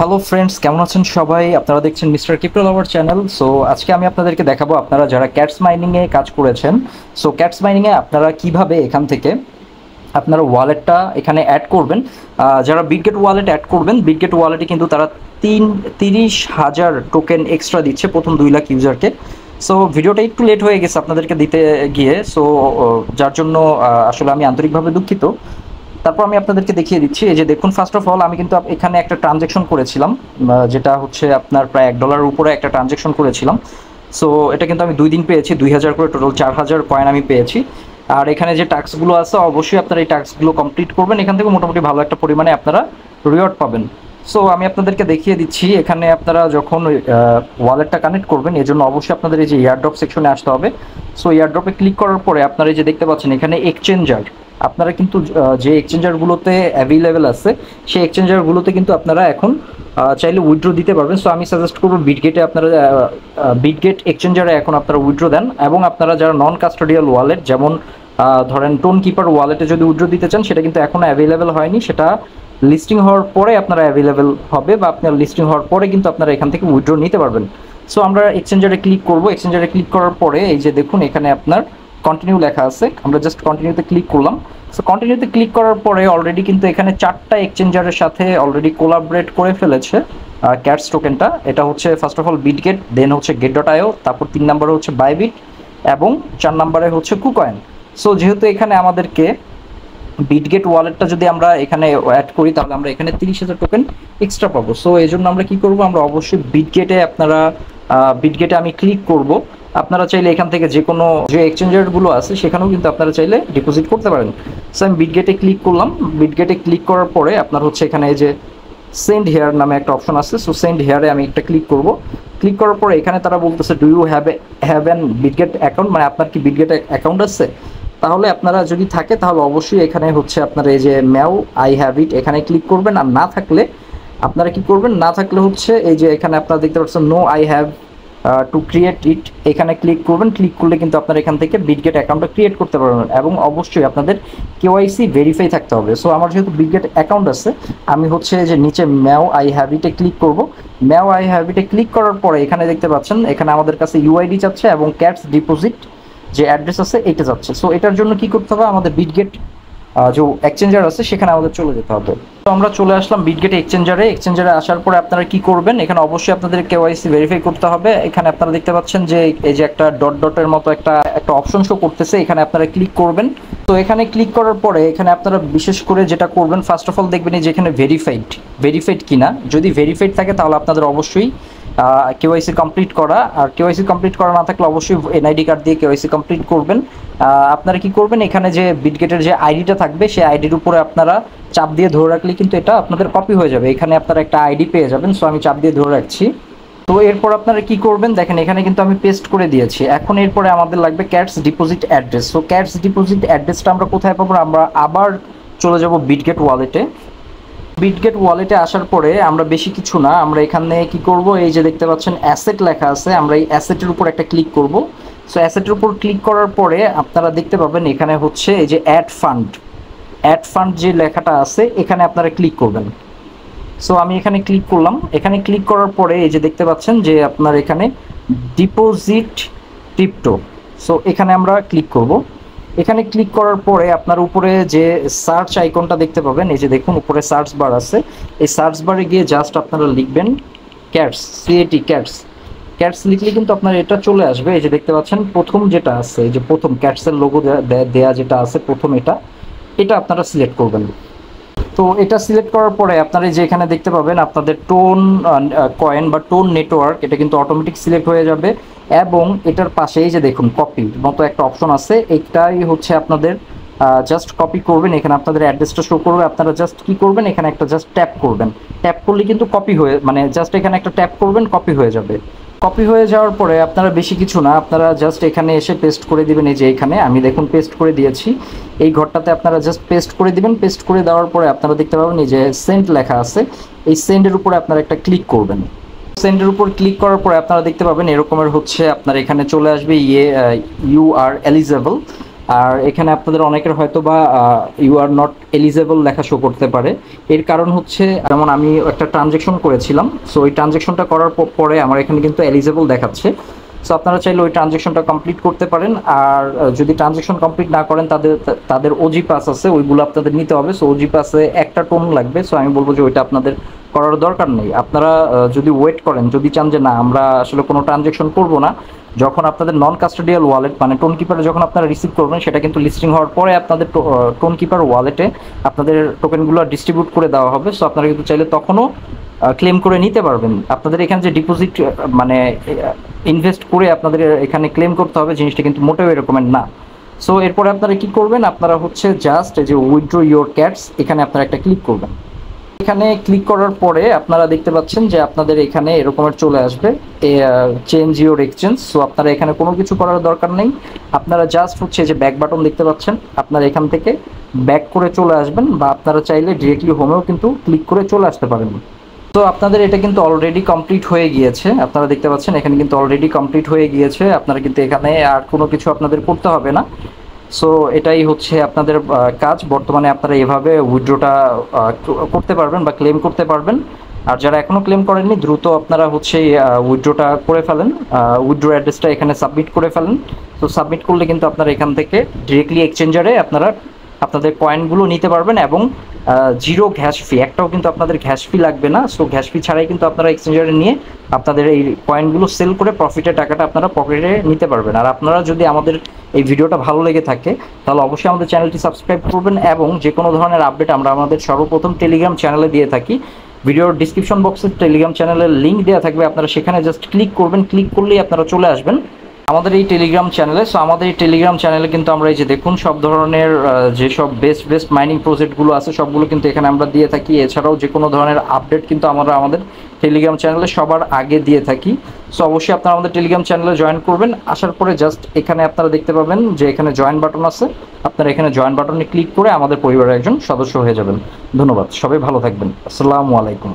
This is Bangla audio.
হ্যালো ফ্রেন্ডস, কেমন আছেন সবাই? আপনারা দেখছেন মিস্টার ক্রিপ্টো লাভার চ্যানেল। সো আজকে আমি আপনাদেরকে দেখাবো আপনারা যারা ক্যাটস মাইনিংয়ে কাজ করেছেন, সো ক্যাটস মাইনিংয়ে আপনারা কিভাবে এখান থেকে আপনারা ওয়ালেটটা এখানে অ্যাড করবেন। যারা বিটগেট ওয়ালেট অ্যাড করবেন, বিটগেট ওয়ালেটে কিন্তু তারা 30,000 টোকেন এক্সট্রা দিচ্ছে প্রথম 2 লাখ ইউজারকে। সো ভিডিওটা একটু লেট হয়ে গেছে আপনাদেরকে দিতে গিয়ে, সো যার জন্য আসলে আমি আন্তরিকভাবে দুঃখিত। তারপর আমি আপনাদেরকে দেখিয়ে দিচ্ছি। এই যে দেখুন, ফার্স্ট অফ অল আমি কিন্তু এখানে একটা ট্রানজ্যাকশন করেছিলাম, যেটা হচ্ছে আপনার প্রায় $1 উপরে একটা ট্রানজ্যাকশন করেছিলাম। সো এটা কিন্তু আমি 2 দিন পেয়েছি, 2000 করে টোটাল 4000 কয়েন আমি পেয়েছি। আর এখানে যে টাস্কগুলো আছে অবশ্যই আপনারা এই টাস্কগুলো কমপ্লিট করবেন, এখান থেকে মোটামুটি ভালো একটা পরিমাণে আপনারা রিওয়ার্ড পাবেন। সো আমি আপনাদেরকে দেখিয়ে দিচ্ছি। এখানে আপনারা যখন ওয়ালেটটা কানেক্ট করবেন, এর জন্য অবশ্যই আপনাদের এই যে এয়ারড্রপ সেকশনে আসতে হবে। সো এয়ারড্রপে ক্লিক করার পরে আপনারা এই যে দেখতে পাচ্ছেন এখানে এক্সচেঞ্জার, আপনারা কিন্তু যে এক্সচেঞ্জারগুলোতে অ্যাভেলেবেল আছে সেই এক্সচেঞ্জারগুলোতে কিন্তু আপনারা এখন চাইলে উইথড্র দিতে পারবেন। সো আমি সাজেস্ট করবো বিটগেটে আপনারা বিটগেট এক্সচেঞ্জারে এখন আপনারা উইথড্র দেন, এবং আপনারা যারা নন কাস্টোডিয়াল ওয়ালেট, যেমন ধরেন টোন কিপার ওয়ালেটে যদি উইথড্র দিতে চান, সেটা কিন্তু এখনও অ্যাভেলেবেল হয়নি, সেটা লিস্টিং হওয়ার পরে আপনারা অ্যাভেলেবেল হবে, বা আপনার লিস্টিং হওয়ার পরে কিন্তু আপনারা এখান থেকে উইথড্র নিতে পারবেন। সো আমরা এক্সচেঞ্জারে ক্লিক করব। এক্সচেঞ্জারে ক্লিক করার পরে এই যে দেখুন এখানে আপনার কন্টিনিউ লেখা আছে, আমরা জাস্ট কন্টিনিউতে ক্লিক করলাম। সো কন্টিনিউতে ক্লিক করার পরে অলরেডি কিন্তু এখানে 4টা এক্সচেঞ্জারের সাথে অলরেডি কোলাবরেট করে ফেলেছে ক্যাটস টোকেনটা। এটা হচ্ছে ফার্স্ট অফ অল বিটগেট, দেন হচ্ছে get.io, তারপর 3 নম্বরে হচ্ছে বাইবিট, এবং 4 নম্বরে হচ্ছে কুকয়েন। সো যেহেতু এখানে আমাদেরকে বিটগেট ওয়ালেটটা যদি আমরা এখানে অ্যাড করি, তাহলে আমরা এখানে 30,000 টোকেন এক্সট্রা পাবো। সো এই জন্য আমরা কি করব, আমরা অবশ্যই বিটগেটে বিটগেটে আমি ক্লিক করব। আপনারা চাইলে এখান থেকে যে কোনো যে এক্সচেঞ্জারগুলো আছে সেখানেও কিন্তু আপনারা চাইলে ডিপোজিট করতে পারেন। সো আমি বিটগেটে ক্লিক করলাম। বিটগেটে ক্লিক করার পরে আপনার হচ্ছে এখানে এই যে সেন্ড হেয়ার নামে একটা অপশন আছে। সো সেন্ড হেয়ারে আমি একটা ক্লিক করব। ক্লিক করার পরে এখানে তারা বলতেছে do you have an Bitget account, মানে আপনার কি বিটগেট অ্যাকাউন্ট আছে? তাহলে আপনারা যদি থাকে তাহলে অবশ্যই এখানে হচ্ছে আপনার এই যে ম্যাও আই হ্যাভ ইট, এখানে ক্লিক করবেন। আর না থাকলে আপনারা কি করবেন, না থাকলে হচ্ছে এই যে এখানে আপনারা দেখতে পাচ্ছেন no I have to create it, এখানে ক্লিক করবেন। ক্লিক করলে কিন্তু আপনারা এখান থেকে বিটগেট অ্যাকাউন্টটা ক্রিয়েট করতে পারবেন, এবং অবশ্যই আপনাদের কেওয়াইসি ভেরিফাই থাকতে হবে। সো আমার যেহেতু বিটগেট অ্যাকাউন্ট আছে, আমি হচ্ছে যে নিচে ম্যাও আই হ্যাভ ইটে ক্লিক করব। ম্যাও আই হ্যাভ ইটে ক্লিক করার পরে এখানে দেখতে পাচ্ছেন এখানে আমাদের কাছে ইউআইডি চাচ্ছে, এবং ক্যাটস ডিপোজিট যে অ্যাড্রেস আছে এটা যাচ্ছে। সো এটার জন্য কি করতে হবে, আমাদের বিটগেট যে এক্সচেঞ্জার আছে সেখানে আমাদের চলে যেতে হবে। তো আমরা চলে আসলাম বিটগেট এক্সচেঞ্জারে। এক্সচেঞ্জারে আসার পরে আপনারা কি করবেন, এখানে অবশ্যই আপনাদের কেওয়াইসি ভেরিফাই করতে হবে। এখানে আপনারা দেখতে পাচ্ছেন যে এই যে একটা ডট ডটের মতো একটা অপশন শো করতেছে, এখানে আপনারা ক্লিক করবেন। তো এখানে ক্লিক করার পরে এখানে আপনারা বিশেষ করে যেটা করবেন, ফার্স্ট অফ অল দেখবেন যে এখানে ভেরিফাইড কিনা। যদি ভেরিফাইড থাকে তাহলে আপনাদের অবশ্যই কেওয়াইসি কমপ্লিট করা, আর কেওয়াইসি কমপ্লিট করা না থাকলে অবশ্যই এনআইডি কার্ড দিয়ে কেওয়াইসি কমপ্লিট করবেন। আপনারা কি করবেন, এখানে যে বিটগেটের যে আইডিটা থাকবে সেই আইডির উপরে আপনারা চাপ দিয়ে ধরে রাখলে কিন্তু এটা আপনাদের কপি হয়ে যাবে। এখানে আপনারা একটা আইডি পেয়ে যাবেন। সো আমি চাপ দিয়ে ধরে রাখছি। তো এরপর আপনারা কি করবেন, দেখেন এখানে কিন্তু আমি পেস্ট করে দিয়েছি। এখন এরপরে আমাদের লাগবে cats deposit address. So cats deposit অ্যাড্রেসটা আমরা কোথায় পাবো, আমরা আবার চলে যাব বিটগেট ওয়ালেটে। বিটগেট ওয়ালেটে আসার পরে আমরা বেশি কিছু না, আমরা এখানে কি করব, এই যে দেখতে পাচ্ছেন অ্যাসেট লেখা আছে, আমরা এই অ্যাসেটের উপর একটা ক্লিক করব। সো অ্যাসেটের উপর ক্লিক করার পরে আপনারা দেখতে পাবেন এখানে হচ্ছে এই যে অ্যাড ফান্ড যে লেখাটা আছে এখানে আপনারা ক্লিক করবেন। সো আমি এখানে ক্লিক করলাম। এখানে ক্লিক করার পরে এই যে দেখতে পাচ্ছেন যে আপনার এখানে ডিপোজিট ক্রিপ্টো। সো এখানে আমরা ক্লিক করব। এখানে ক্লিক করার পরে আপনার উপরে যে সার্চ আইকনটা দেখতে পাবেন, এই যে দেখুন উপরে সার্চ বার আছে, এই সার্চ বারে গিয়ে জাস্ট আপনারা লিখবেন ক্যাটস, ক্যাটস লিখলে কিন্তু আপনার এটা চলে আসবে। এই যে দেখতে পাচ্ছেন প্রথম যেটা আছে, এই যে প্রথম ক্যাটসের লোগো দেয়া যেটা আছে প্রথম, এটা আপনারা সিলেক্ট করবেন। তো এটা সিলেক্ট করার পরে আপনারা যে এখানে দেখতে পাবেন আপনাদের টোন কয়েন বা টোন নেটওয়ার্ক, এটা কিন্তু অটোমেটিক সিলেক্ট হয়ে যাবে। এবং এটার পাশেই যে দেখুন কপি মতো একটা অপশন আছে, এটাই হচ্ছে আপনাদের জাস্ট কপি করবেন। এখানে আপনাদের অ্যাড্রেসটা শো করবে, আপনারা জাস্ট কি করবেন, এখানে একটা জাস্ট ট্যাপ করবেন। ট্যাপ করলে কিন্তু কপি হয়ে, মানে জাস্ট এখানে একটা ট্যাপ করবেন, কপি হয়ে যাবে। কপি হয়ে যাওয়ার পরে আপনারা বেশি কিছু না, আপনারা জাস্ট এখানে এসে পেস্ট করে দিবেন। এই যে এখানে আমি দেখুন পেস্ট করে দিয়েছি, এই ঘরটাতে আপনারা জাস্ট পেস্ট করে দিবেন। পেস্ট করে দেওয়ার পরে আপনারা দেখতে পাবেন এই যে সেন্ড লেখা আছে, এই সেন্ডের উপরে আপনারা একটা ক্লিক করবেন। সেন্ডের উপর ক্লিক করার পরে আপনারা দেখতে পাবেন এরকমের হচ্ছে আপনার এখানে চলে আসবে ইউ আর এলিজেবল। আর এখানে আপনাদের অনেকের হয়তো বা ইউ আর নট এলিজেবল লেখা শো করতে পারে। এর কারণ হচ্ছে, যেমন আমি একটা ট্রানজ্যাকশন করেছিলাম, সো ওই ট্রানজ্যাকশনটা করার পরে আমার এখানে কিন্তু এলিজেবল দেখাচ্ছে। সো আপনারা চাইলে ওই ট্রানজ্যাকশনটা কমপ্লিট করতে পারেন। আর যদি ট্রানজ্যাকশন কমপ্লিট না করেন, তাদের ওজি পাস আছে, ওইগুলো আপনাদের নিতে হবে। সো ওজি পাসে একটা টোন লাগবে। সো আমি বলবো যে ওইটা আপনাদের করার দরকার নেই। আপনারা যদি ওয়েট করেন, যদি চান যে না আমরা আসলে কোনো ট্রানজ্যাকশন করবো না, যখন আপনাদের নন কাস্টোডিয়াল ওয়ালেট মানে টোন কিপারে যখন আপনারা রিসিভ করবেন, সেটা কিন্তু লিস্টিং হওয়ার পরে আপনাদের টোন কিপার ওয়ালেটে আপনাদের টোকেনগুলো ডিস্ট্রিবিউট করে দেওয়া হবে। সো আপনারা কিন্তু চাইলে তখনও ক্লেম করে নিতে পারবেন। আপনাদের এখানে যে ডিপোজিট মানে ইনভেস্ট করে আপনাদের এখানে ক্লেম করতে হবে, জিনিসটা কিন্তু মোটেও এরকমের না। সো এরপরে আপনারা কি করবেন, আপনারা হচ্ছে জাস্ট এই যে উইথড্র ইউর ক্যাটস, এখানে আপনারা একটা ক্লিক করবেন। এখানে ক্লিক করার পরে আপনারা দেখতে পাচ্ছেন যে আপনাদের এখানে এরকমের চলে আসবে চেঞ্জ ইউর এক্সচেঞ্জ। সো আপনারা এখানে কোনো কিছু করার দরকার নেই। আপনারা জাস্ট হচ্ছে যে ব্যাক বাটন দেখতে পাচ্ছেন, আপনারা এখান থেকে ব্যাক করে চলে আসবেন, বা আপনারা চাইলে ডিরেক্টলি হোমেও কিন্তু ক্লিক করে চলে আসতে পারেন। তো আপনাদের এটা কিন্তু অলরেডি কমপ্লিট হয়ে গিয়েছে, আপনারা দেখতে পাচ্ছেন এখানে কিন্তু অলরেডি কমপ্লিট হয়ে গিয়েছে। আপনারা কিন্তু এখানে আর কোনো কিছু আপনাদের করতে হবে না। সো এটাই হচ্ছে আপনাদের কাজ। বর্তমানে আপনারা এভাবে উইথড্রটা করতে পারবেন বা ক্লেম করতে পারবেন। আর যারা এখনও ক্লেম করেননি, দ্রুত আপনারা হচ্ছে উইথড্রটা করে ফেলেন, উইথড্র অ্যাড্রেসটা এখানে সাবমিট করে ফেলেন। তো সাবমিট করলে কিন্তু আপনারা এখান থেকে ডিরেক্টলি এক্সচেঞ্জারে আপনারা আপনাদের কয়েনগুলো নিতে পারবেন, এবং জিরো ঘ্যাস ফি, একটাও কিন্তু আপনাদের ঘ্যাস ফি লাগবে না। সো ঘ্যাস ফি ছাড়াই কিন্তু আপনারা এক্সচেঞ্জারে নিয়ে আপনাদের এই কয়েনগুলো সেল করে প্রফিটের টাকাটা আপনারা পকেটে নিতে পারবেন। আর আপনারা যদি আমাদের এই ভিডিওটা ভালো লেগে থাকে, তাহলে অবশ্যই আমাদের চ্যানেলটি সাবস্ক্রাইব করবেন, এবং যে কোনো ধরনের আপডেট আমরা আমাদের সর্বপ্রথম টেলিগ্রাম চ্যানেলে দিয়ে থাকি। ভিডিওর ডিসক্রিপশন বক্সে টেলিগ্রাম চ্যানেলের লিঙ্ক দেওয়া থাকবে, আপনারা সেখানে জাস্ট ক্লিক করবেন, ক্লিক করলেই আপনারা চলে আসবেন আমাদের এই টেলিগ্রাম চ্যানেলে। সো আমাদের এই টেলিগ্রাম চ্যানেলে কিন্তু আমরা এই যে দেখুন সব ধরনের যেসব বেস্ট মাইনিং প্রজেক্টগুলো আছে সবগুলো কিন্তু এখানে আমরা দিয়ে থাকি। এছাড়াও যে কোনো ধরনের আপডেট কিন্তু আমরা আমাদের টেলিগ্রাম চ্যানেলে সবার আগে দিয়ে থাকি। সো অবশ্যই আপনারা আমাদের টেলিগ্রাম চ্যানেলে জয়েন করবেন। আসার পরে জাস্ট এখানে আপনারা দেখতে পাবেন যে এখানে জয়েন বাটন আছে, আপনারা এখানে জয়েন বাটনে ক্লিক করে আমাদের পরিবারের একজন সদস্য হয়ে যাবেন। ধন্যবাদ, সবাই ভালো থাকবেন। আসসালামু আলাইকুম।